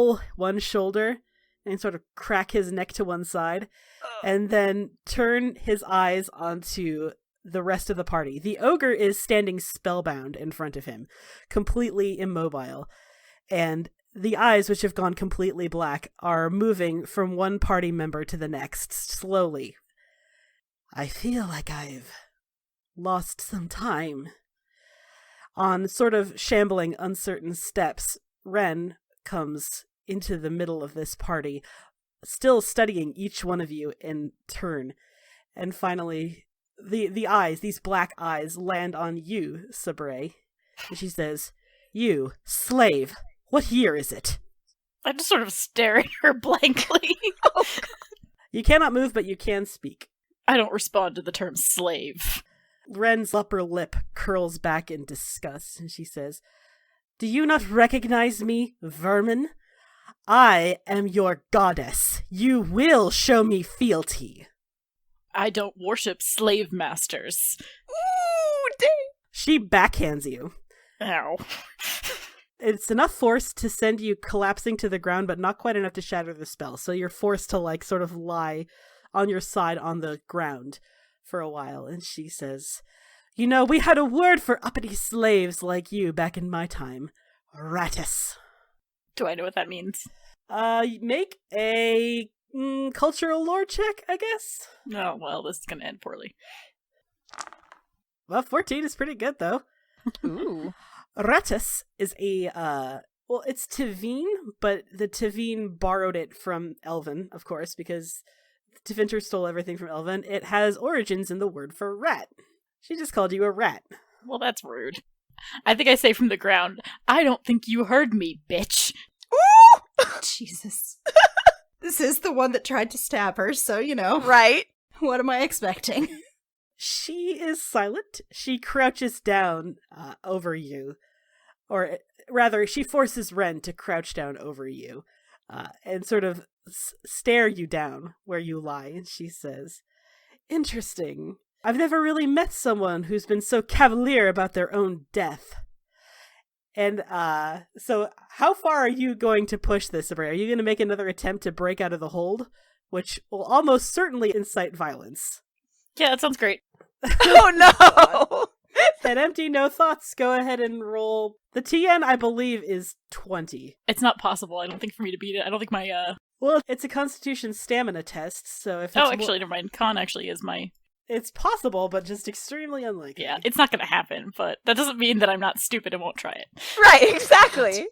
pull one shoulder and sort of crack his neck to one side, and then turn his eyes onto the rest of the party. The ogre is standing spellbound in front of him, completely immobile, and the eyes, which have gone completely black, are moving from one party member to the next, slowly. I feel like I've lost some time. On sort of shambling, uncertain steps, Ren comes into the middle of this party, still studying each one of you in turn. And finally, the eyes, these black eyes, land on you, Sabre. And she says, "You, slave, what year is it?" I just sort of stare at her blankly. You cannot move, but you can speak. I don't respond to the term slave. Ren's upper lip curls back in disgust, and she says, "Do you not recognize me, vermin? I am your goddess. You will show me fealty." I don't worship slave masters. Ooh, dang. She backhands you. Ow. It's enough force to send you collapsing to the ground, but not quite enough to shatter the spell. So you're forced to, like, sort of lie on your side on the ground for a while. And she says, "You know, we had a word for uppity slaves like you back in my time. Ratus." Do I know what that means? Make a cultural lore check, I guess. Oh, well, this is going to end poorly. Well, 14 is pretty good, though. Ooh. Ratus is it's Teveen, but the Teveen borrowed it from Elven, of course, because Tevinter stole everything from Elven. It has origins in the word for rat. She just called you a rat. Well, that's rude. I think I say from the ground, "I don't think you heard me, bitch." Ooh! Jesus. This is the one that tried to stab her, so, Right. what am I expecting? She is silent. She crouches down over you. Or rather, she forces Ren to crouch down over you and sort of stare you down where you lie. And she says, "Interesting. I've never really met someone who's been so cavalier about their own death." And so how far are you going to push this, Sabre? Are you going to make another attempt to break out of the hold, which will almost certainly incite violence? Yeah, that sounds great. Oh no! That empty, no thoughts. Go ahead and roll. The TN, I believe, is 20. It's not possible, I don't think, for me to beat it. I don't think my, Well, it's a Constitution stamina test, so if it's Oh, actually, never mind. Con actually is my... it's possible, but just extremely unlikely. Yeah, it's not gonna happen, but that doesn't mean that I'm not stupid and won't try it. Right, exactly.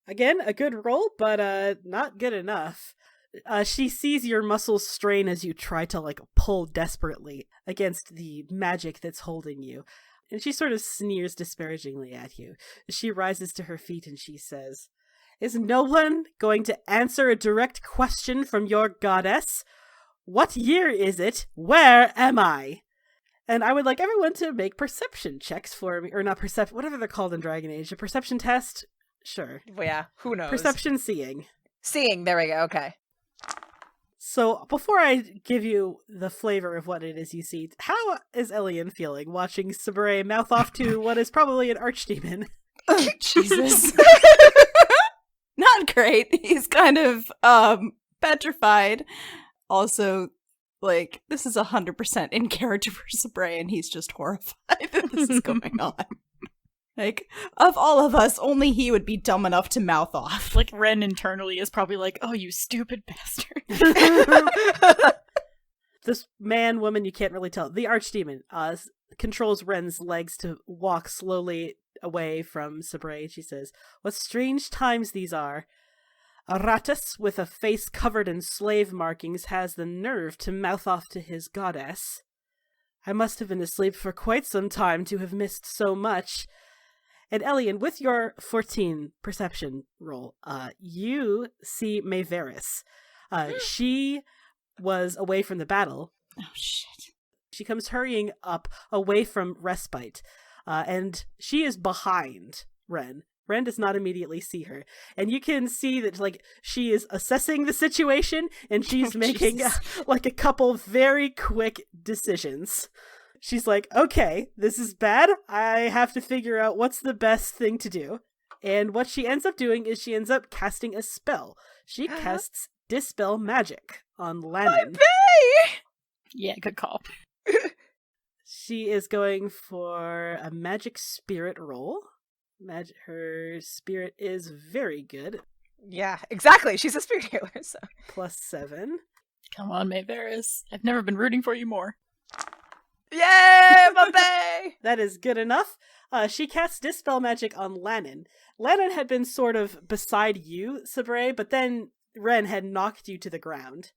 Again, a good roll, but not good enough. She sees your muscles strain as you try to, like, pull desperately against the magic that's holding you. And she sort of sneers disparagingly at you. She rises to her feet and she says, "Is no one going to answer a direct question from your goddess? What year is it? Where am I?" And I would like everyone to make perception checks for me. Or not perception, whatever they're called in Dragon Age. A perception test? Sure. Well, yeah, who knows? Perception seeing. Seeing, there we go, okay. So, before I give you the flavor of what it is you see, how is Elian feeling watching Sabre mouth off to what is probably an archdemon? Jesus. Not great. He's kind of petrified. Also, like, this is 100% in character for Sabre, and he's just horrified that this is going on. Like, of all of us, only he would be dumb enough to mouth off. Like, Ren internally is probably like, "Oh, you stupid bastard." This man, woman, you can't really tell. The archdemon controls Ren's legs to walk slowly away from Sabre. She says, "What strange times these are. Aratus, with a face covered in slave markings, has the nerve to mouth off to his goddess. I must have been asleep for quite some time to have missed so much." And Elian, with your 14 perception roll, you see Maevaris. She was away from the battle. Oh, shit. She comes hurrying up away from Respite, and she is behind Ren. Ren does not immediately see her. And you can see that, like, she is assessing the situation, and she's making, like, a couple very quick decisions. She's like, "Okay, this is bad. I have to figure out what's the best thing to do." And what she ends up doing is she ends up casting a spell. She casts Dispel Magic on Lannon. Yeah, good call. She is going for a magic spirit roll. Her spirit is very good. Yeah, exactly. She's a spirit healer, so. +7. Come on, Maevaris. I've never been rooting for you more. Yay, Mbappe! That is good enough. She casts Dispel Magic on Lannon. Lannon had been sort of beside you, Sabre, but then Ren had knocked you to the ground.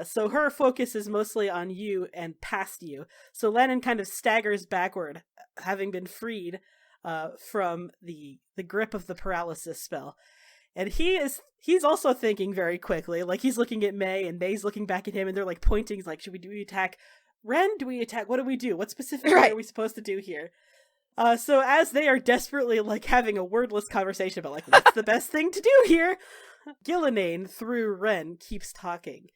So her focus is mostly on you and past you. So Lannon kind of staggers backward, having been freed from the grip of the paralysis spell. And he's also thinking very quickly. Like, he's looking at May, and May's looking back at him, and they're like pointing. He's like, do we attack Ren? Do we attack? What do we do? What specifically are we supposed to do here? So as they are desperately like having a wordless conversation about like what's the best thing to do here, Gillinane through Ren keeps talking.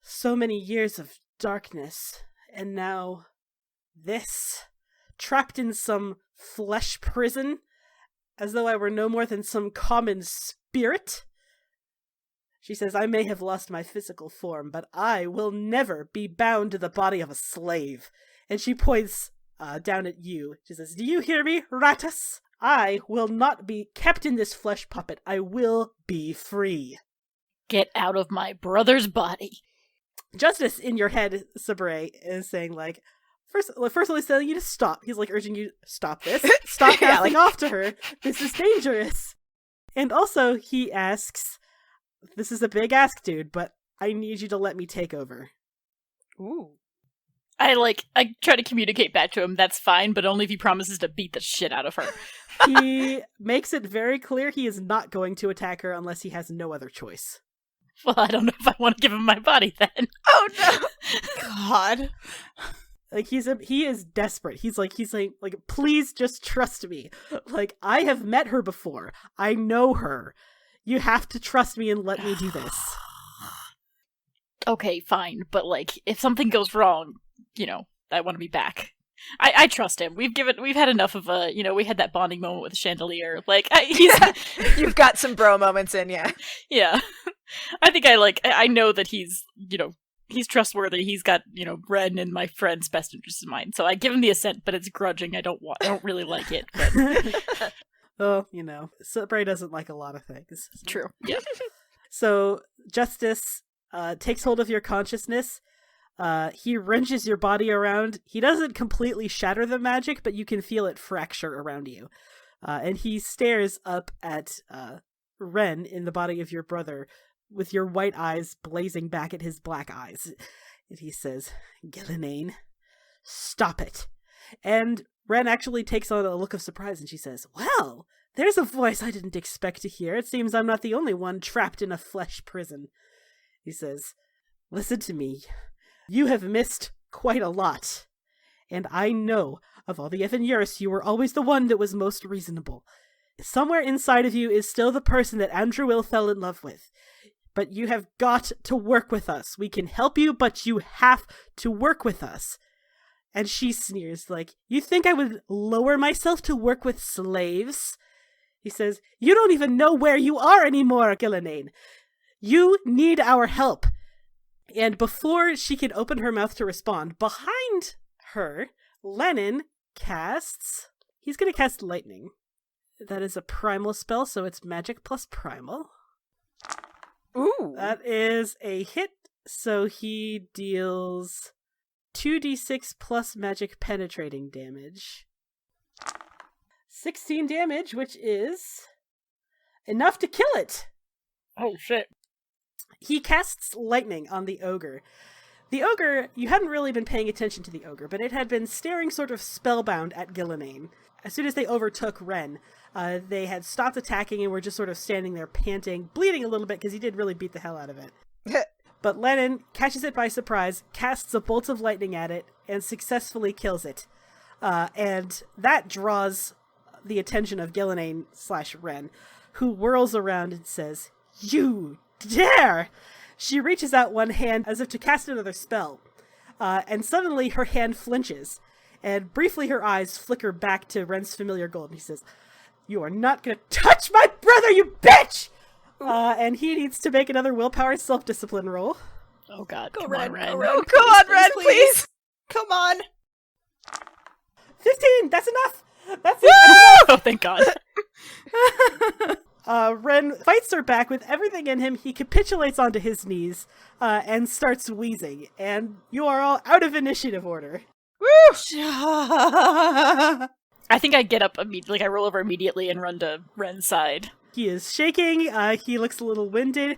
So many years of darkness, and now this, trapped in some flesh prison, as though I were no more than some common spirit. She says, I may have lost my physical form, but I will never be bound to the body of a slave. And she points down at you. She says, do you hear me, Ratus? I will not be kept in this flesh puppet. I will be free. Get out of my brother's body. Justice in your head, Sabre, is saying, like, first of all, he's telling you to stop. He's, like, urging you, stop this. Stop passing off to her. This is dangerous. And also, he asks, this is a big ask, dude, but I need you to let me take over. Ooh. I try to communicate back to him, that's fine, but only if he promises to beat the shit out of her. He makes it very clear he is not going to attack her unless he has no other choice. Well, I don't know if I want to give him my body then. Oh no! God. Like, he is desperate. He's saying, please just trust me. Like, I have met her before. I know her. You have to trust me and let me do this. Okay, fine, but like, if something goes wrong, I want to be back. I trust him. We've had enough of we had that bonding moment with the chandelier. Like, You've got some bro moments in ya. Yeah. I think I know that he's trustworthy. He's got, Ren and my friend's best interest in mind. So I give him the assent, but it's grudging. I don't really like it. But... Oh, Sabre doesn't like a lot of things. True. Yeah. So Justice takes hold of your consciousness. He wrenches your body around. He doesn't completely shatter the magic, but you can feel it fracture around you. And he stares up at Ren in the body of your brother with your white eyes blazing back at his black eyes. And he says, Gillinane, stop it. And Ren actually takes on a look of surprise and she says, well, there's a voice I didn't expect to hear. It seems I'm not the only one trapped in a flesh prison. He says, listen to me. You have missed quite a lot. And I know, of all the Evanurus, you were always the one that was most reasonable. Somewhere inside of you is still the person that Andrewill fell in love with. But you have got to work with us. We can help you, but you have to work with us. And she sneers, like, you think I would lower myself to work with slaves? He says, you don't even know where you are anymore, Gillinane. You need our help. And before she can open her mouth to respond, behind her, Lennon he's going to cast Lightning. That is a primal spell, so it's magic plus primal. Ooh. That is a hit, so he deals 2d6 plus magic penetrating damage. 16 damage, which is enough to kill it. Oh, shit. He casts lightning on the ogre. The ogre, you hadn't really been paying attention to the ogre, but it had been staring sort of spellbound at Gillinane. As soon as they overtook Ren, they had stopped attacking and were just sort of standing there panting, bleeding a little bit because he did really beat the hell out of it. But Lennon catches it by surprise, casts a bolt of lightning at it, and successfully kills it. And that draws the attention of Gillinane/Ren, who whirls around and says, you dare! She reaches out one hand as if to cast another spell, and suddenly her hand flinches, and briefly her eyes flicker back to Ren's familiar gold, and he says, You are not gonna touch my brother, you bitch! And he needs to make another willpower self-discipline roll. Oh god, Go come Ren, on, Ren. go Ren. Oh, come on, Ren, please. Come on. 15! That's enough! That's it! Oh, thank god. Ren fights her back with everything in him. He capitulates onto his knees and starts wheezing. And you are all out of initiative order. I think I get up immediately, I roll over immediately and run to Ren's side. He is shaking. He looks a little winded.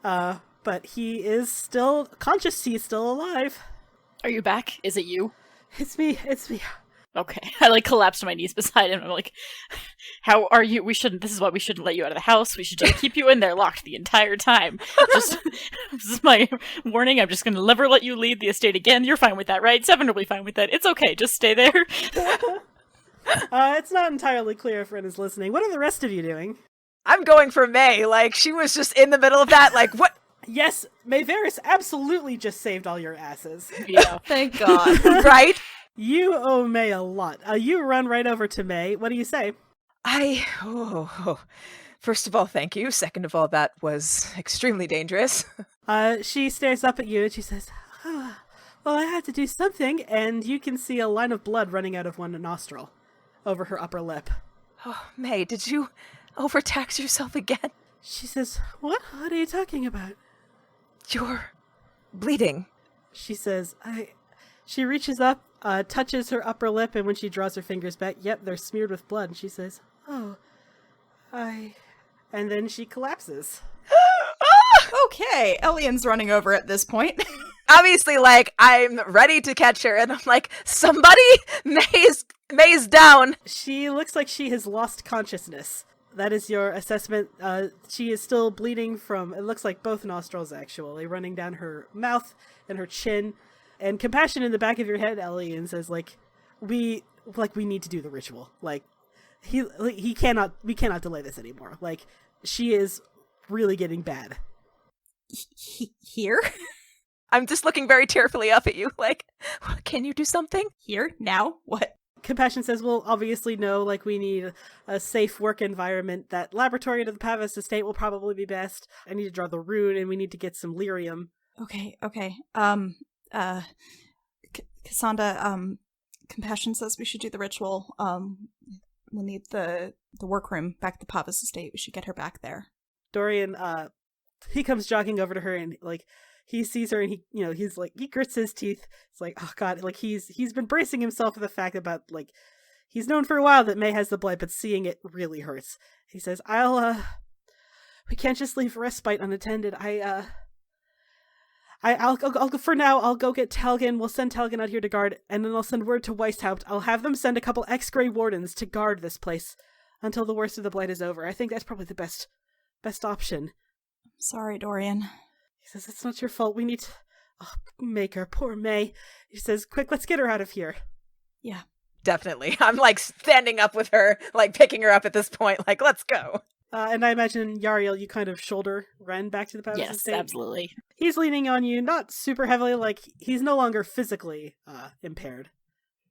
But he is still conscious. He is still alive. Are you back? Is it you? It's me. It's me. Okay. I collapse to my knees beside him. I'm like, how are you? This is why we shouldn't let you out of the house. We should just keep you in there locked the entire time. This is my warning. I'm just going to never let you leave the estate again. You're fine with that, right? Seven will be fine with that. It's okay. Just stay there. It's not entirely clear if Ren is listening. What are the rest of you doing? I'm going for May. Like, she was just in the middle of that. Like, what? Yes, Maevaris absolutely just saved all your asses. Yeah. Thank God. Right? You owe May a lot. You run right over to May. What do you say? First of all, thank you. Second of all, that was extremely dangerous. She stares up at you and she says, well, I had to do something. And you can see a line of blood running out of one nostril over her upper lip. Oh, May, did you overtax yourself again? She says, what? What are you talking about? You're bleeding. She says, She reaches up, touches her upper lip, and when she draws her fingers back, yep, they're smeared with blood. And she says, and then she collapses. Okay, Elian's running over at this point. Obviously, like, I'm ready to catch her, and I'm like, somebody, May's down. She looks like she has lost consciousness. That is your assessment. She is still bleeding from, it looks like both nostrils actually, running down her mouth and her chin. And compassion in the back of your head, Elian says, we need to do the ritual. Like, we cannot delay this anymore. Like, she is really getting bad. Here? I'm just looking very tearfully up at you, like, can you do something? Here? Now? What? Compassion says, well, obviously no, we need a safe work environment. That laboratory to the Pavis estate will probably be best. I need to draw the rune, and we need to get some lyrium. Okay. Cassandra, Compassion says we should do the ritual. We'll need the workroom back at the Pavis estate. We should get her back there. Dorian, he comes jogging over to her, and, he sees her and he grits his teeth. It's like, oh god, he's been bracing himself for the fact about, he's known for a while that May has the blight, but seeing it really hurts. He says, we can't just leave respite unattended. I'll go for now. I'll go get Talgan. We'll send Talgan out here to guard, and then I'll send word to Weishaupt. I'll have them send a couple X-Grey wardens to guard this place until the worst of the blight is over. I think that's probably the best option. Sorry, Dorian. He says, it's not your fault. We need to make her. Poor May. He says, quick, let's get her out of here. Yeah. Definitely. I'm, standing up with her, picking her up at this point, let's go. And I imagine, Yariel, you kind of shoulder Ren back to the Pavis estate. Yes, absolutely. He's leaning on you, not super heavily, he's no longer physically impaired.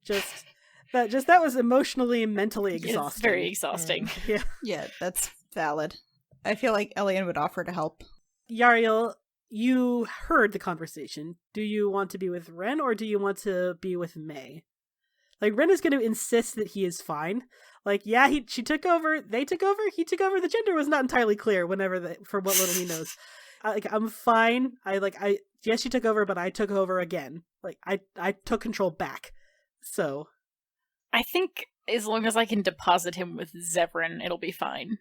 That was emotionally and mentally exhausting. It's very exhausting. Yeah. Yeah, that's valid. I feel like Elian would offer to help. Yariel, you heard the conversation. Do you want to be with Ren, or do you want to be with May? Ren is going to insist that he is fine. She took over, they took over, he took over. The gender was not entirely clear for what little he knows. I'm fine. Yes, she took over, but I took over again. I took control back. So. I think as long as I can deposit him with Zevran, it'll be fine.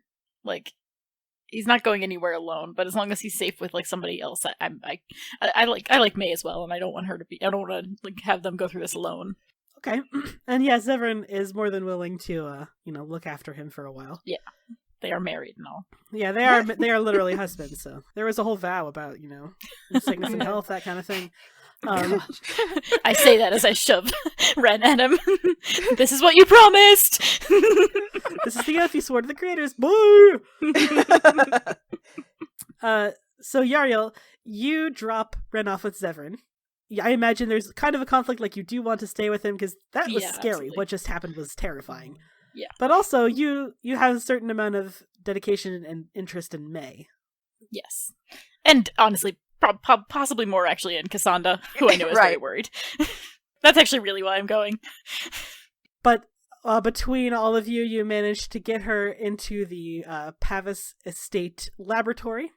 He's not going anywhere alone, but as long as he's safe with somebody else, I like May as well, and I don't want her to be. I don't want to have them go through this alone. Okay, and yeah, Zevran is more than willing to look after him for a while. Yeah, they are married and all. Yeah, they are. They are literally husbands. So there was a whole vow about sickness and health, that kind of thing. I say that as I shove Ren at him. This is what you promised. This is the Elfie sword of the creators. Boo! So Yariel, you drop Ren off with Zevran. Yeah, I imagine there's kind of a conflict. You do want to stay with him because that was scary. Absolutely. What just happened was terrifying. Yeah. But also, you have a certain amount of dedication and interest in May. Yes. And honestly, possibly more actually in Cassandra, who I know is very worried. That's actually really why I'm going. But between all of you, you managed to get her into the Pavis Estate laboratory.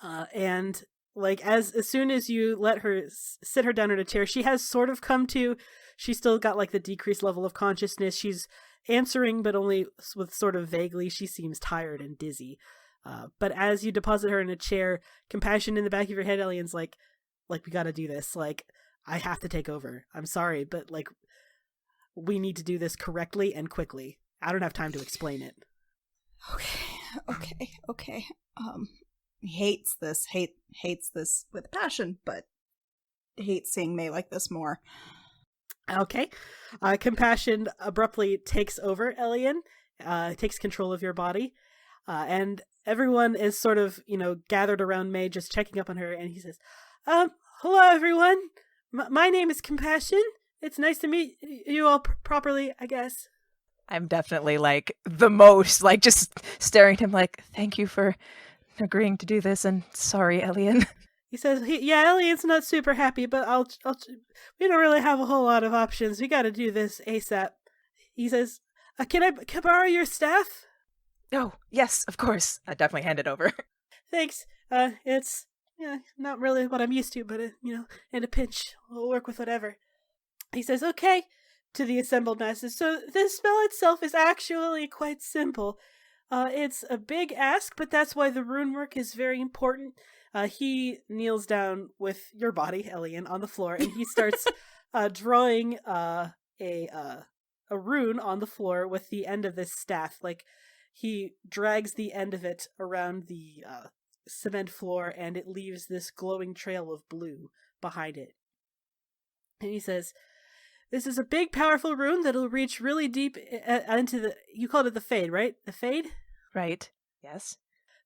And like as soon as you let her sit her down in a chair, she has sort of come to. She's still got like the decreased level of consciousness. She's answering, but only with sort of vaguely. She seems tired and dizzy. But as you deposit her in a chair, compassion in the back of your head, Elian's like we gotta do this. Like, I have to take over. I'm sorry, but like, we need to do this correctly and quickly. I don't have time to explain it. Okay. He hates this with passion, but hates seeing May like this more. Okay. Compassion abruptly takes over Elian, takes control of your body, and everyone is sort of, gathered around May, just checking up on her, and he says, hello everyone, my name is Compassion. It's nice to meet you all properly, I guess. I'm definitely like the most, like just staring at him like, thank you for agreeing to do this, and sorry, Elian. He says, Elian's not super happy, but we don't really have a whole lot of options. We gotta do this ASAP. He says, can I borrow your staff? Oh, yes, of course. I definitely hand it over. Thanks. It's not really what I'm used to, but in a pinch, we'll work with whatever. He says, okay, to the assembled masses. So this spell itself is actually quite simple. It's a big ask, but that's why the rune work is very important. He kneels down with your body, Elian, on the floor, and he starts drawing a rune on the floor with the end of this staff. Like, he drags the end of it around the cement floor, and it leaves this glowing trail of blue behind it. And he says, this is a big, powerful rune that'll reach really deep into the... You called it the Fade, right? The Fade? Right. Yes.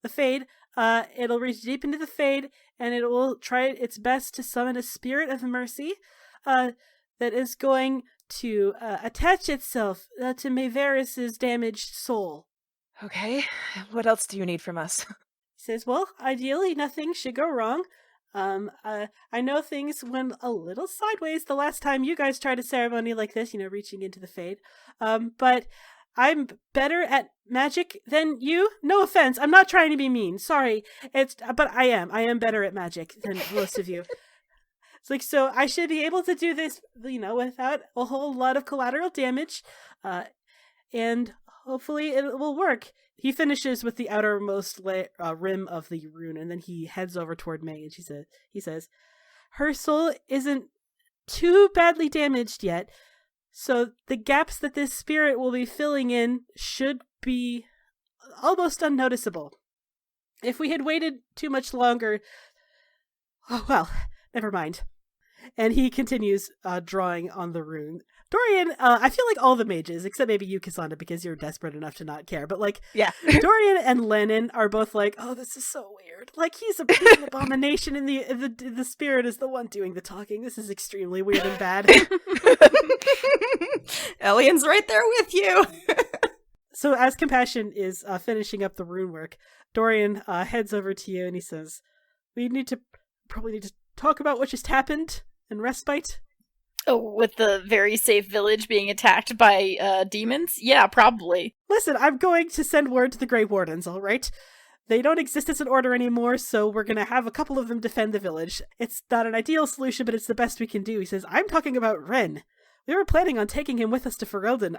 The Fade. It'll reach deep into the Fade, and it will try its best to summon a spirit of mercy that is going to attach itself to Maevaris' damaged soul. Okay. What else do you need from us? He says, well, ideally, nothing should go wrong. I know things went a little sideways the last time you guys tried a ceremony like this, reaching into the Fade. But I'm better at magic than you. No offense. I'm not trying to be mean. Sorry. But I am. I am better at magic than most of you. It's like, so I should be able to do this, without a whole lot of collateral damage. And hopefully it will work. He finishes with the outermost rim of the rune, and then he heads over toward May, and he says, her soul isn't too badly damaged yet, so the gaps that this spirit will be filling in should be almost unnoticeable. If we had waited too much longer... Oh, well, never mind. And he continues drawing on the rune. Dorian, I feel like all the mages, except maybe you, Cassandra, because you're desperate enough to not care, but yeah. Dorian and Lennon are both like, oh, this is so weird. Like, he's an abomination, and the spirit is the one doing the talking. This is extremely weird and bad. Elian's right there with you. So as Compassion is finishing up the rune work, Dorian heads over to you and he says, we probably need to talk about what just happened in Respite. Oh, with the very safe village being attacked by demons? Yeah, probably. Listen, I'm going to send word to the Grey Wardens, alright? They don't exist as an order anymore, so we're going to have a couple of them defend the village. It's not an ideal solution, but it's the best we can do. He says, I'm talking about Ren. We were planning on taking him with us to Ferelden.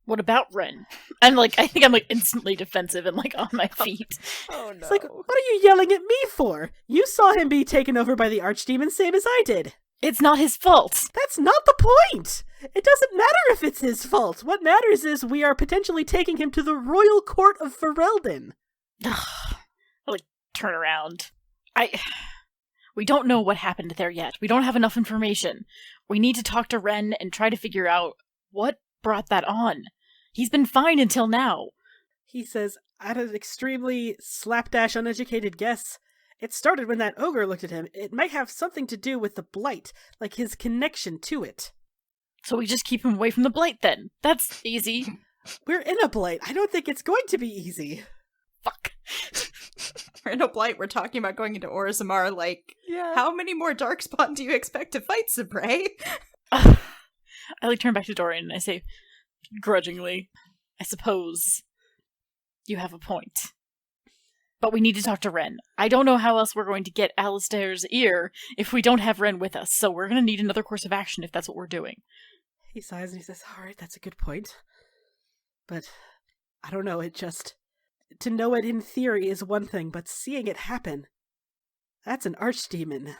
What about Ren? I think I'm instantly defensive and on my feet. Oh no. It's like, what are you yelling at me for? You saw him be taken over by the Archdemon, same as I did. It's not his fault. That's not the point. It doesn't matter if it's his fault. What matters is we are potentially taking him to the royal court of Ferelden. Turn around. We don't know what happened there yet. We don't have enough information. We need to talk to Ren and try to figure out what brought that on. He's been fine until now. He says, at an extremely slapdash uneducated guess, it started when that ogre looked at him. It might have something to do with the Blight, like his connection to it. So we just keep him away from the Blight then. That's easy. We're in a Blight. I don't think it's going to be easy. Fuck. We're in a Blight. We're talking about going into Orzammar. Like, how many more Darkspawn do you expect to fight, Sabre? I turn back to Dorian and I say, grudgingly, I suppose you have a point. But we need to talk to Ren. I don't know how else we're going to get Alistair's ear if we don't have Ren with us, so we're going to need another course of action if that's what we're doing. He sighs and he says, alright, that's a good point. But, I don't know, to know it in theory is one thing, but seeing it happen, that's an Archdemon.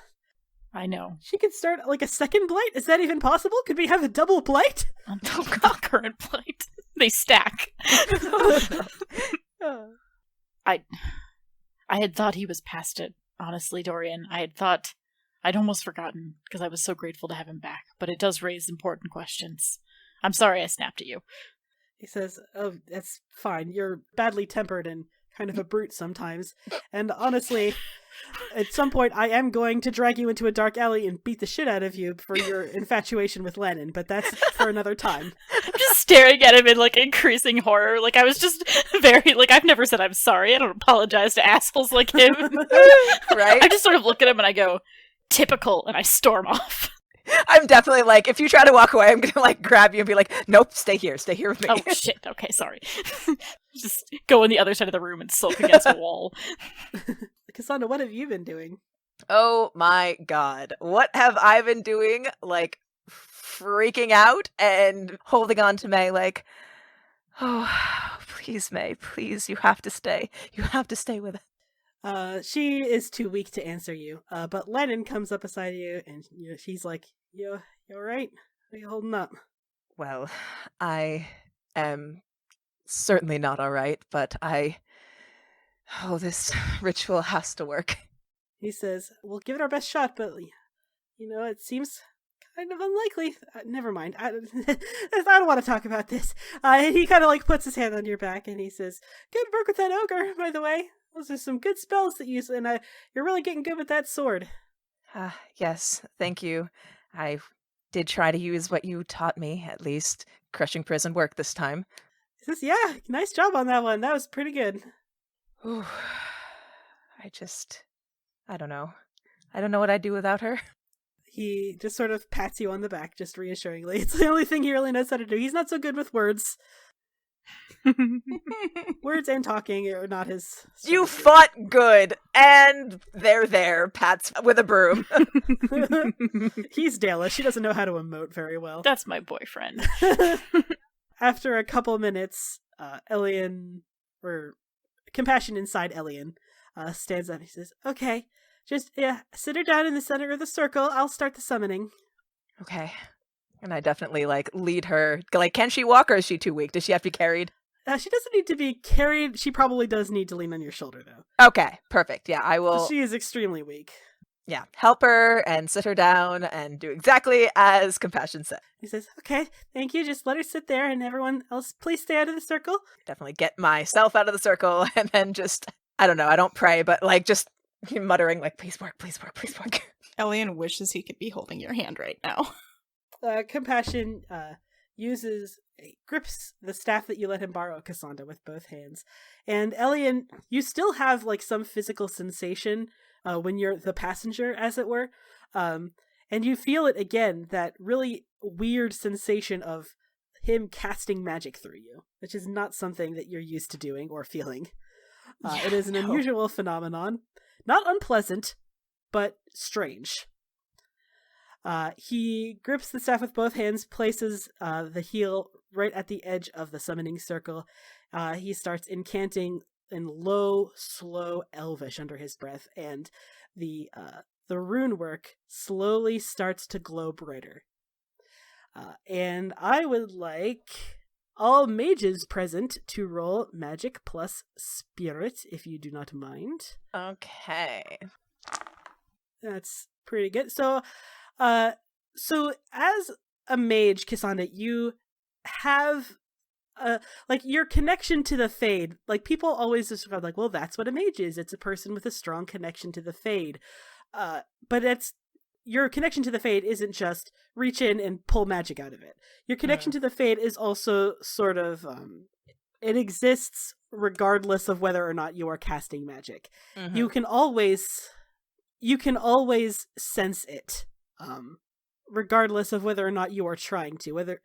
I know. She could start, a second Blight? Is that even possible? Could we have a double Blight? Concurrent Blight. They stack. I had thought he was past it, honestly, Dorian. I'd almost forgotten, because I was so grateful to have him back, but it does raise important questions. I'm sorry I snapped at you. He says, oh, that's fine. You're badly tempered and kind of a brute sometimes. And honestly, at some point I am going to drag you into a dark alley and beat the shit out of you for your infatuation with Lennon, but that's for another time. I'm just staring at him in, increasing horror. I was just very, I've never said I'm sorry. I don't apologize to assholes like him. Right? I just sort of look at him and I go, typical, and I storm off. I'm definitely if you try to walk away, I'm gonna grab you and be like, nope, stay here with me. Oh shit, okay, sorry. Just go on the other side of the room and sulk against a wall. Cassandra, what have you been doing? Oh my god. What have I been doing? Freaking out and holding on to May oh, please, May, please, you have to stay. You have to stay with us. She is too weak to answer you. But Lennon comes up beside you, and she's like, you alright? How you holding up? Well, I am certainly not alright, but this ritual has to work. He says, we'll give it our best shot, but, it seems kind of unlikely. Never mind. I don't want to talk about this. He kind of, puts his hand on your back, and he says, good work with that ogre, by the way. Those are some good spells that you use, and you're really getting good with that sword. Yes, thank you. I did try to use what you taught me, at least. Crushing prison worked this time. He says, yeah, nice job on that one. That was pretty good. Ooh, I don't know. I don't know what I'd do without her. He just sort of pats you on the back, just reassuringly. It's the only thing he really knows how to do. He's not so good with words. Words and talking are not his. You fought good, and they're there. Pats with a broom. He's Dela. She doesn't know how to emote very well. That's my boyfriend. After a couple minutes, Elian, or Compassion inside Elian, stands up. He says, okay, just sit her down in the center of the circle. I'll start the summoning. Okay. And I definitely lead her. Can she walk, or is she too weak? Does she have to be carried? She doesn't need to be carried. She probably does need to lean on your shoulder, though. Okay, perfect. Yeah, I will. She is extremely weak. Yeah, help her and sit her down and do exactly as Compassion said. He says, okay, thank you. Just let her sit there, and everyone else, please stay out of the circle. Definitely get myself out of the circle, and then just, I don't know, I don't pray, but just muttering please work, please work, please work. Elian wishes he could be holding your hand right now. Compassion grips the staff that you let him borrow, Cassandra, with both hands. And Elian, you still have some physical sensation when you're the passenger, as it were. And you feel it again, that really weird sensation of him casting magic through you, which is not something that you're used to doing or feeling. It is an unusual phenomenon. Not unpleasant, but strange. He grips the staff with both hands, places the heel right at the edge of the summoning circle. He starts incanting in low, slow Elvish under his breath, and the rune work slowly starts to glow brighter. And I would like all mages present to roll magic plus spirit, if you do not mind. Okay. That's pretty good. So as a mage, Cassandra, you have your connection to the Fade. People always describe well, that's what a mage is. It's a person with a strong connection to the Fade. But your connection to the Fade isn't just reach in and pull magic out of it. Your connection to the Fade is also sort of, it exists regardless of whether or not you are casting magic. Mhm. You can always sense it, regardless of whether or not you are trying to.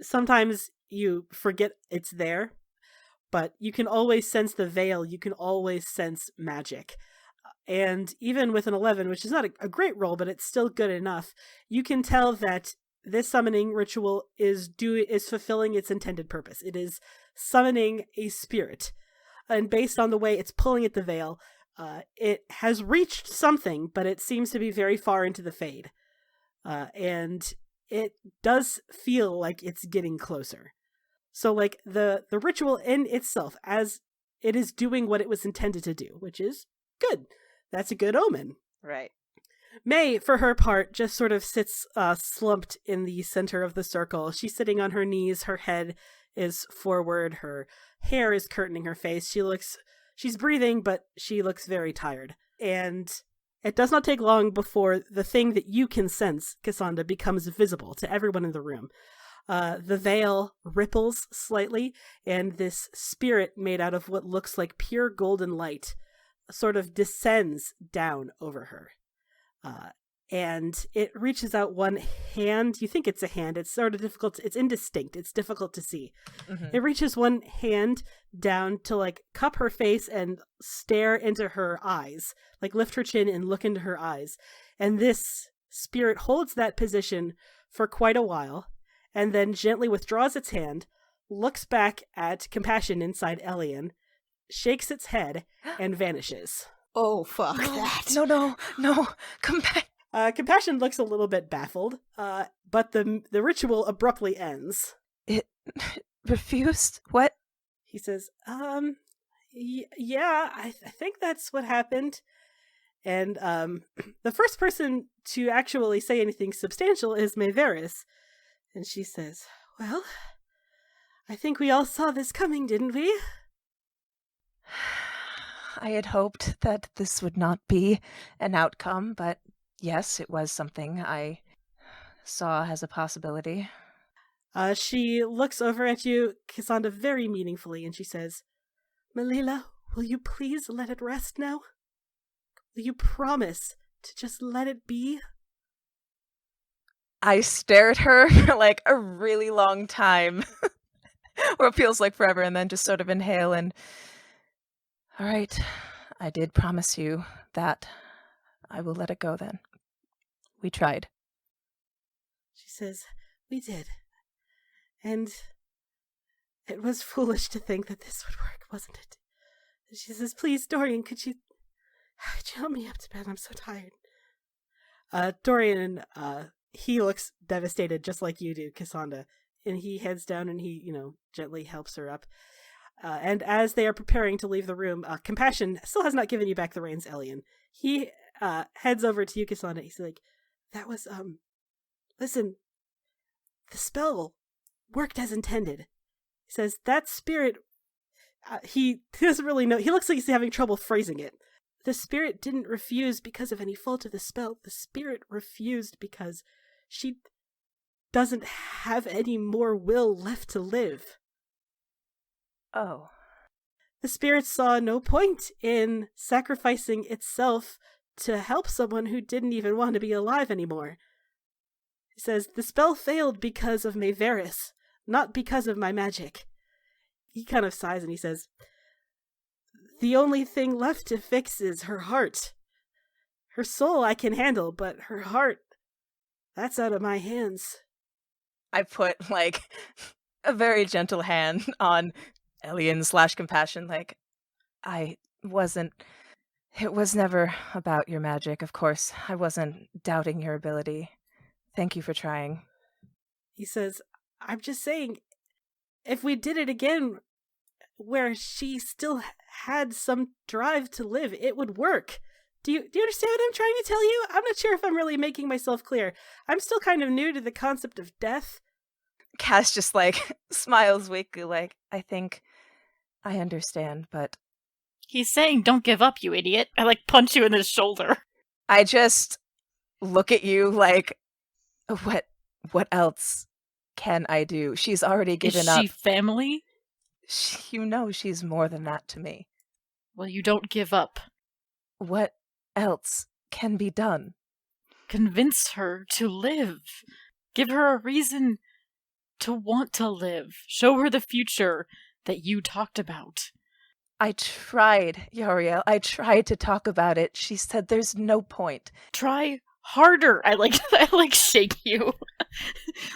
Sometimes you forget it's there, but you can always sense the veil. You can always sense magic. And even with an 11, which is not a great roll, but it's still good enough, you can tell that this summoning ritual is fulfilling its intended purpose. It is summoning a spirit. And based on the way it's pulling at the veil, it has reached something, but it seems to be very far into the Fade. And it does feel like it's getting closer. So like the ritual in itself, as it is doing what it was intended to do, which is good. That's a good omen. Right. May, for her part, just sort of sits slumped in the center of the circle. She's sitting on her knees. Her head is forward. Her hair is curtaining her face. She's breathing, but she looks very tired. And it does not take long before the thing that you can sense, Cassandra, becomes visible to everyone in the room. The veil ripples slightly, and this spirit made out of what looks like pure golden light sort of descends down over her. And it reaches out one hand. You think it's a hand. It's sort of difficult. It's indistinct. It's difficult to see. Mm-hmm. It reaches one hand down to like cup her face and stare into her eyes, like lift her chin and look into her eyes. And this spirit holds that position for quite a while, and then gently withdraws its hand, looks back at Compassion inside Elian, shakes its head, and vanishes. Oh, fuck that. No. Compassion looks a little bit baffled, but the ritual abruptly ends. It refused? What? He says, yeah, I think that's what happened. And the first person to actually say anything substantial is Maevaris. And she says, well, I think we all saw this coming, didn't we? I had hoped that this would not be an outcome, but yes, it was something I saw as a possibility. She looks over at you, Cassandra, very meaningfully, and she says, Melila, will you please let it rest now? Will you promise to just let it be? I stare at her for like a really long time, or it feels like forever, and then just sort of inhale and... All right, I did promise you that I will let it go then. We tried. She says, we did. And it was foolish to think that this would work, wasn't it? And she says, please, Dorian, could you help me up to bed? I'm so tired. Dorian, he looks devastated just like you do, Cassandra. And he heads down and he, gently helps her up. And as they are preparing to leave the room, Compassion still has not given you back the reins, Elian. He heads over to you, Cassandra. He's like, that was, listen, the spell worked as intended. He says, that spirit, he doesn't really know. He looks like he's having trouble phrasing it. The spirit didn't refuse because of any fault of the spell. The spirit refused because she doesn't have any more will left to live. Oh. The spirit saw no point in sacrificing itself to help someone who didn't even want to be alive anymore. He says, the spell failed because of Maevaris, not because of my magic. He kind of sighs and he says, the only thing left to fix is her heart. Her soul I can handle, but her heart, that's out of my hands. I put, like, a very gentle hand on Elian/Compassion, like, it was never about your magic, of course. I wasn't doubting your ability. Thank you for trying. He says, I'm just saying, if we did it again, where she still had some drive to live, it would work. Do you understand what I'm trying to tell you? I'm not sure if I'm really making myself clear. I'm still kind of new to the concept of death. Cass just, like, smiles weakly, like, I think I understand, but... He's saying, don't give up, you idiot. I, punch you in the shoulder. I just look at you like, what else can I do? She's already given up. Is she family? You know she's more than that to me. Well, you don't give up. What else can be done? Convince her to live. Give her a reason to want to live. Show her the future that you talked about. I tried, Yariel. I tried to talk about it. She said there's no point. Try harder. I shake you.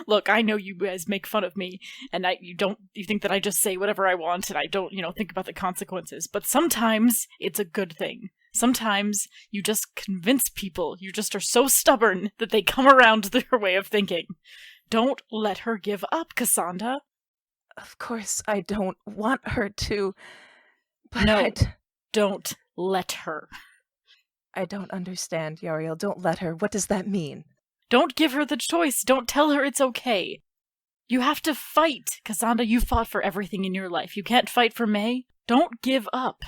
Look, I know you guys make fun of me, and you think that I just say whatever I want and I don't, think about the consequences. But sometimes it's a good thing. Sometimes you just convince people. You just are so stubborn that they come around to their way of thinking. Don't let her give up, Cassandra. Of course, I don't want her to. But no, don't let her. I don't understand, Yariel. Don't let her. What does that mean? Don't give her the choice. Don't tell her it's okay. You have to fight. Cassandra, you fought for everything in your life. You can't fight for May. Don't give up.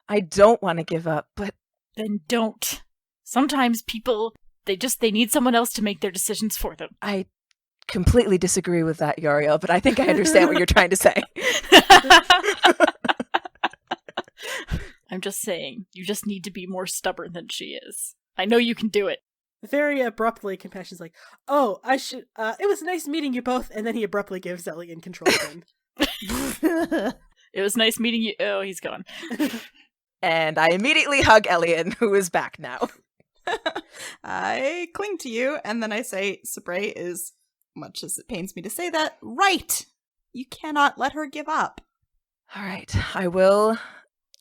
I don't want to give up, but... Then don't. Sometimes people, they need someone else to make their decisions for them. I completely disagree with that, Yariel, but I think I understand what you're trying to say. I'm just saying, you just need to be more stubborn than she is. I know you can do it. Very abruptly, Compassion's like, oh, I should, it was nice meeting you both, and then he abruptly gives Elian control again. It was nice meeting you. Oh, he's gone. And I immediately hug Elian, who is back now. I cling to you, and then I say, Sabre is, much as it pains me to say that, right! You cannot let her give up. All right, I will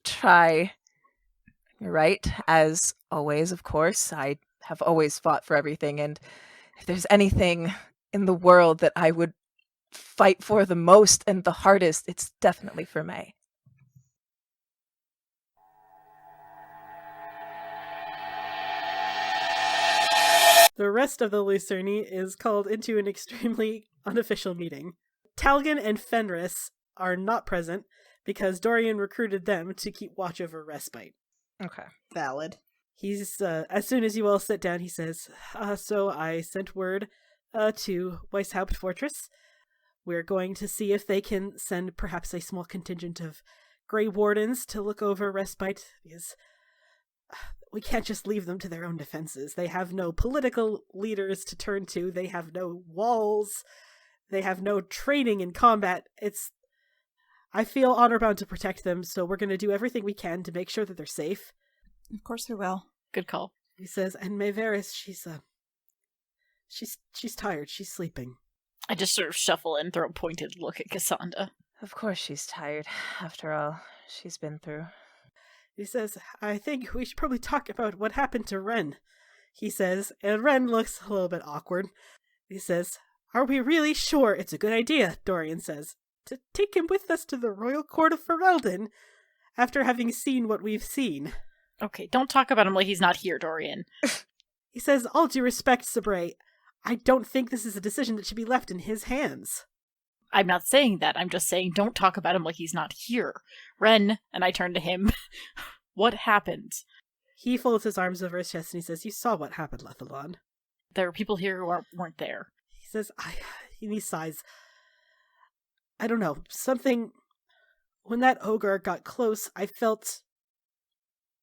try. You're right, as always, of course. I have always fought for everything, and if there's anything in the world that I would fight for the most and the hardest, it's definitely for May. The rest of the Lucerni is called into an extremely unofficial meeting. Talgan and Fenris are not present because Dorian recruited them to keep watch over Respite. Okay. Valid. He's, as soon as you all sit down, he says, so I sent word to Weishaupt Fortress. We're going to see if they can send perhaps a small contingent of Grey Wardens to look over Respite, because we can't just leave them to their own defenses. They have no political leaders to turn to. They have no walls. They have no training in combat. I feel honor-bound to protect them, so we're going to do everything we can to make sure that they're safe. Of course we will. Good call. He says, and Maevaris, she's tired. She's sleeping. I just sort of shuffle and throw a pointed look at Cassandra. Of course she's tired, after all she's been through. He says, I think we should probably talk about what happened to Ren. He says, and Ren looks a little bit awkward. He says, are we really sure it's a good idea, Dorian says, to take him with us to the royal court of Ferelden after having seen what we've seen? Okay, don't talk about him like he's not here, Dorian. He says, all due respect, Sabre, I don't think this is a decision that should be left in his hands. I'm not saying that. I'm just saying don't talk about him like he's not here. Ren, and I turn to him, what happened? He folds his arms over his chest and he says, you saw what happened, Lethalon. There were people here who weren't there. He says, and he sighs. I don't know, something, when that ogre got close, I felt,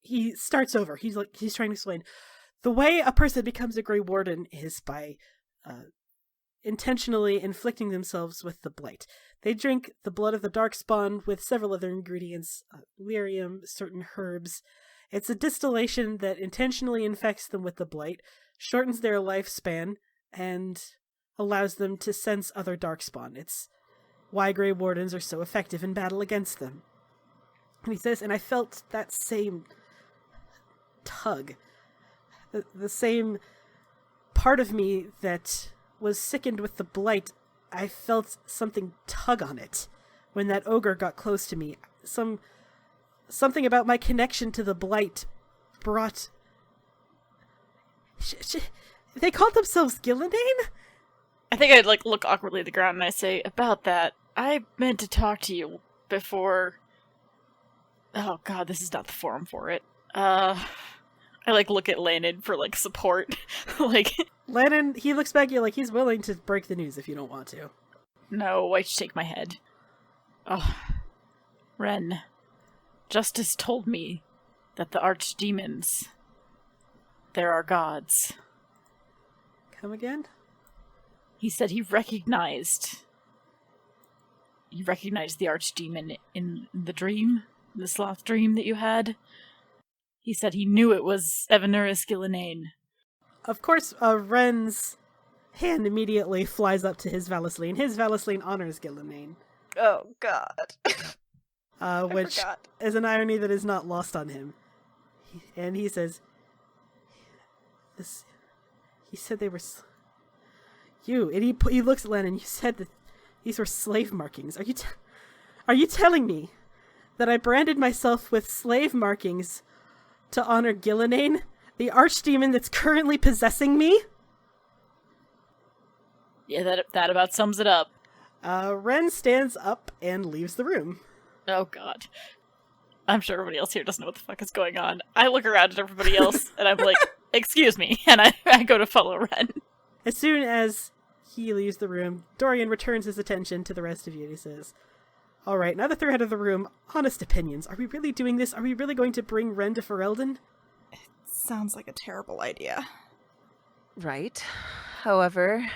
he starts over. He's trying to explain. The way a person becomes a Grey Warden is by intentionally inflicting themselves with the Blight. They drink the blood of the Darkspawn with several other ingredients, lyrium, certain herbs. It's a distillation that intentionally infects them with the Blight, shortens their lifespan, and allows them to sense other Darkspawn. It's why Grey Wardens are so effective in battle against them. And he says, and I felt that same tug. The same part of me that was sickened with the Blight, I felt something tug on it when that ogre got close to me. Something about my connection to the Blight brought... They called themselves Gillandane? I think I'd look awkwardly at the ground and I say, about that, I meant to talk to you before... Oh god, this is not the forum for it. I look at Landon for support. Landon, he looks back at you like he's willing to break the news if you don't want to. No, I shake my head. Oh, Ren, Justice told me that the archdemons, they're our gods. Come again? He said he recognized the archdemon in the dream, the sloth dream that you had. He said he knew it was Evanuris Gillenane. Of course, Ren's hand immediately flies up to his Valisline. His Valisline honors Gillenane. Oh, God. Which is an irony that is not lost on him. And he says, he said they were... and he looks at Lennon, you said that these were slave markings. Are you telling me that I branded myself with slave markings to honor Gillenane, the archdemon that's currently possessing me? Yeah, that about sums it up. Ren stands up and leaves the room. Oh, God. I'm sure everybody else here doesn't know what the fuck is going on. I look around at everybody else, and I'm like, excuse me, and I go to follow Ren. As soon as he leaves the room, Dorian returns his attention to the rest of you, and he says, all right, now that they're out of the room, honest opinions. Are we really doing this? Are we really going to bring Ren to Ferelden? Sounds like a terrible idea. Right. However,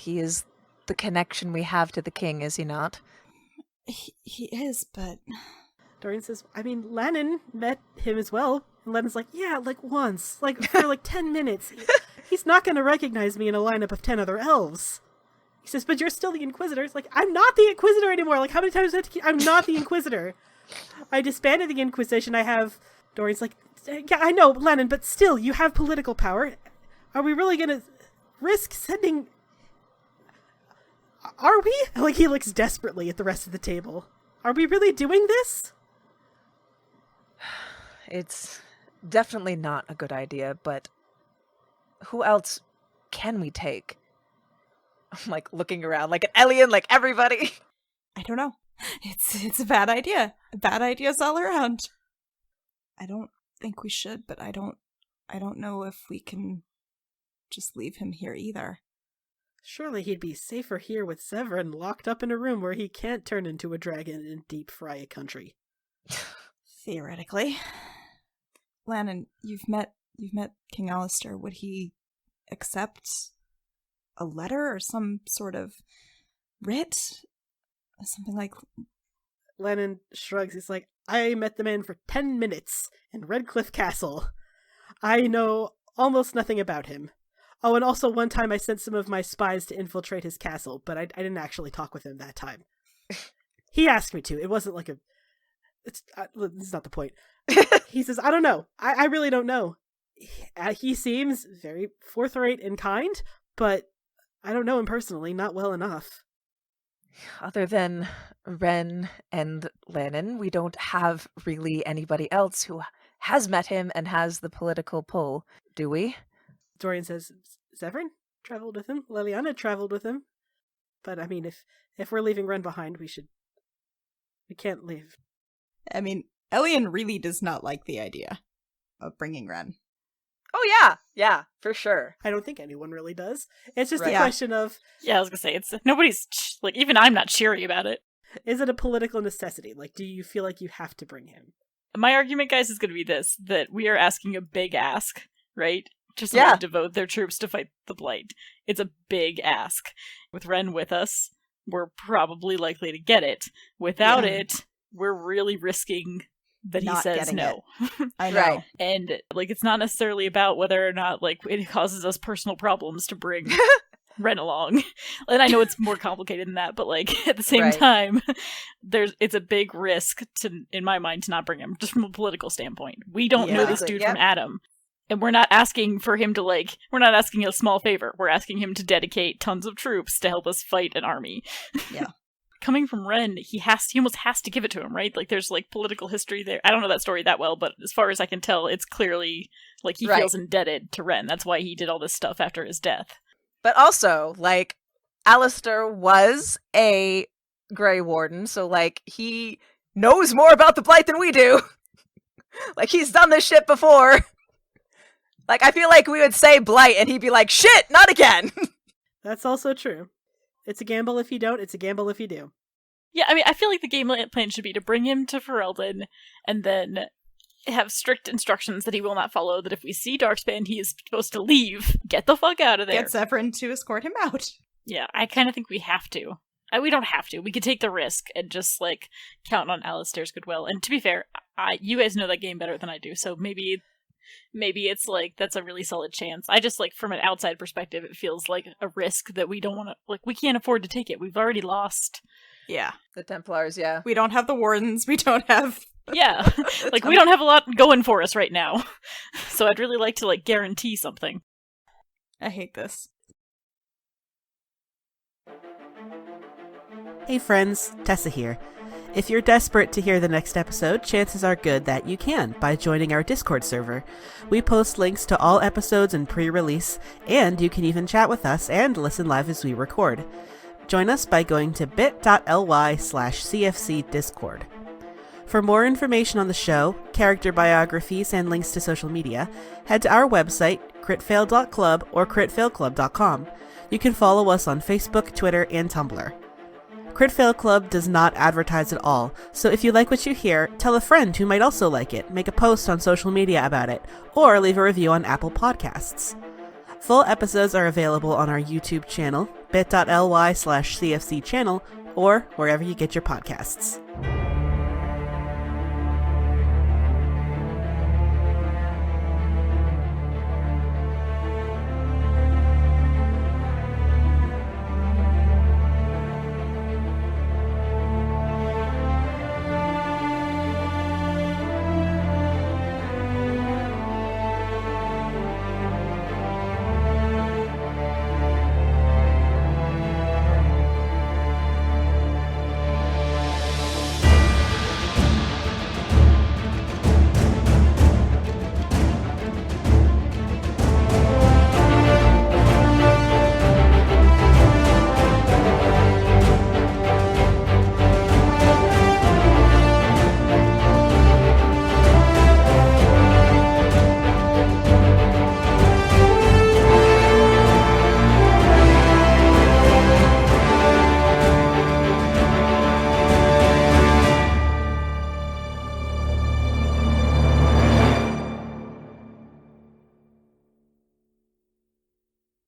he is the connection we have to the king, is he not? He is, but... Dorian says, I mean, Lannon met him as well. And Lannon's like, yeah, once. For 10 minutes. He's not going to recognize me in a lineup of 10 other elves. He says, but you're still the Inquisitor. It's like, I'm not the Inquisitor anymore. How many times do I have to keep... I'm not the Inquisitor. I disbanded the Inquisition. I have... Dorian's like, yeah, I know, Lannon, but still, you have political power. Are we really going to risk sending... Are we? He looks desperately at the rest of the table. Are we really doing this? It's definitely not a good idea, but who else can we take? I'm looking around like an alien, everybody. I don't know. It's a bad idea. Bad ideas all around. I don't think we should, but I don't know if we can just leave him here either. Surely he'd be safer here with Severin locked up in a room where he can't turn into a dragon and deep fry a country. Theoretically. Lannon, you've met King Alistair. Would he accept a letter or some sort of writ? Something like... Lannon shrugs. He's like, I met the man for 10 minutes in Redcliffe Castle. I know almost nothing about him. Oh, and also one time I sent some of my spies to infiltrate his castle, but I didn't actually talk with him that time. He asked me to. It wasn't like a... It's not the point. He says, I don't know. I really don't know. He seems very forthright and kind, but I don't know him personally, not well enough. Other than Ren and Lannon, we don't have really anybody else who has met him and has the political pull, do we? Dorian says, Severin traveled with him. Liliana traveled with him. But, I mean, if we're leaving Ren behind, we can't leave. I mean, Elian really does not like the idea of bringing Ren. Oh, yeah, for sure. I don't think anyone really does. It's just Right. a question of... Yeah, I was gonna say, nobody's, even I'm not cheery about it. Is it a political necessity? Do you feel like you have to bring him? My argument, guys, is gonna be this, that we are asking a big ask, right? To Yeah. devote their troops to fight the Blight. It's a big ask. With Ren with us, we're probably likely to get it. Without it, we're really risking that he Not says getting no. I know. Right. And, it's not necessarily about whether or not, it causes us personal problems to bring Ren along. And I know it's more complicated than that, but, at the same Right. time, it's a big risk, in my mind, to not bring him, just from a political standpoint. We don't know this Exactly, dude yep. from Adam. And we're not asking for him to, we're not asking a small favor. We're asking him to dedicate tons of troops to help us fight an army. Yeah. Coming from Ren, he almost has to give it to him, right? There's, political history there. I don't know that story that well, but as far as I can tell, it's clearly, he Right. feels indebted to Ren. That's why he did all this stuff after his death. But also, Alistair was a Grey Warden, so, he knows more about the Blight than we do. He's done this shit before. Like, I feel like we would say Blight, and he'd be like, shit, not again! That's also true. It's a gamble if you don't, it's a gamble if you do. Yeah, I mean, I feel like the game plan should be to bring him to Ferelden, and then have strict instructions that he will not follow, that if we see Darkspan, he is supposed to leave. Get the fuck out of there. Get Zephyrin to escort him out. Yeah, I kind of think we have to. We don't have to. We could take the risk and just, like, count on Alistair's goodwill. And to be fair, you guys know that game better than I do, so maybe it's, like, that's a really solid chance. I just, like, from an outside perspective, it feels like a risk that we don't want to, like, we can't afford to take it. We've already lost. Yeah. The Templars, yeah. We don't have the Wardens. We don't have... Yeah. Like, we don't have a lot going for us right now. So I'd really like to, like, guarantee something. I hate this. Hey friends, Tessa here. If you're desperate to hear the next episode, chances are good that you can by joining our Discord server. We post links to all episodes in pre-release, and you can even chat with us and listen live as we record. Join us by going to bit.ly/CFCDiscord. For more information on the show, character biographies, and links to social media, head to our website, critfail.club or critfailclub.com. You can follow us on Facebook, Twitter, and Tumblr. Crit Fail Club does not advertise at all, so if you like what you hear, tell a friend who might also like it, make a post on social media about it, or leave a review on Apple Podcasts. Full episodes are available on our YouTube channel, bit.ly/CFC channel, or wherever you get your podcasts.